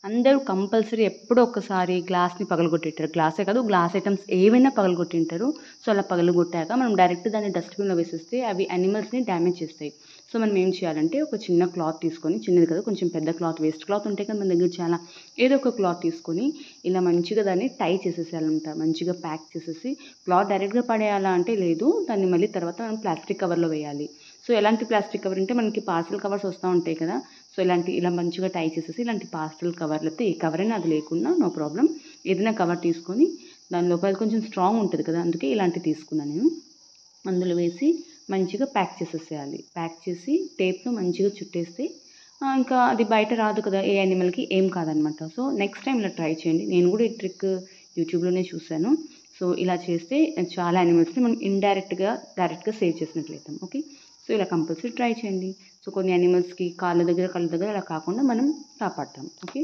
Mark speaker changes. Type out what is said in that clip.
Speaker 1: అందరూ కంపల్సరీ ఎప్పుడో ఒక్కసారి గ్లాస్‌ని పగలగొట్టింటారు. గ్లాసే కాదు, గ్లాస్ ఐటెమ్స్ ఏవైనా పగలగొట్టింటారు. సో, అలా పగలగొట్టాక మనం డైరెక్ట్ దాన్ని డస్ట్‌బిన్‌లో వేసేస్తే అవి యానిమల్స్‌ని డ్యామేజ్ చేస్తాయి. సో, మనం ఏం చేయాలంటే ఒక చిన్న క్లాత్ తీసుకొని, చిన్నది కాదు కొంచెం పెద్ద క్లాత్, వేస్ట్ క్లాత్ ఉంటాయి కదా మన దగ్గర చాలా. ఏదో ఒక క్లాత్ తీసుకొని ఇలా మంచిగా దాన్ని టై చేసేసేయాలన్నమాట. మంచిగా ప్యాక్ చేసేసి క్లాత్ డైరెక్ట్‌గా పడేయాలా అంటే లేదు. దాన్ని మళ్ళీ తర్వాత మనం ప్లాస్టిక్ కవర్‌లో వేయాలి. సో, ఎలాంటి ప్లాస్టిక్ కవర్ అంటే మనకి పార్సెల్ కవర్స్ వస్తా ఉంటాయి కదా! సో, ఇలా మంచిగా టై చేసేసి ఇలాంటి పార్సెల్ కవర్ లేకపోతే ఏ కవర్ అయినా అది లేకున్నా నో ప్రాబ్లమ్. ఏదైనా కవర్ తీసుకొని దాని లోపల కొంచెం స్ట్రాంగ్ ఉంటది కదా! అందుకే ఇలాంటివి తీసుకున్నా నేను. అందులో వేసి మంచిగా ప్యాక్ చేసేసేయాలి. ప్యాక్ చేసి టేప్‌తో మంచిగా చుట్టేస్తే ఇంకా అది బయట రాదు కదా! ఏ యానిమల్‌కి ఏం కాదనమాట. సో, నెక్స్ట్ టైమ్ ఇలా ట్రై చేయండి. నేను కూడా ఈ ట్రిక్ యూట్యూబ్‌లోనే చూసాను. సో, ఇలా చేస్తే చాలా యానిమల్స్‌ని మనం డైరెక్ట్‌గా సేవ్ చేసినట్లయితాం. ఓకే. సో, ఇలా కంపల్సరీ ట్రై చేయండి. సో, కొన్ని యానిమల్స్‌కి కాళ్ళ దగ్గర, కళ్ళ దగ్గర అలా కాకుండా మనం కాపాడతాం. ఓకే.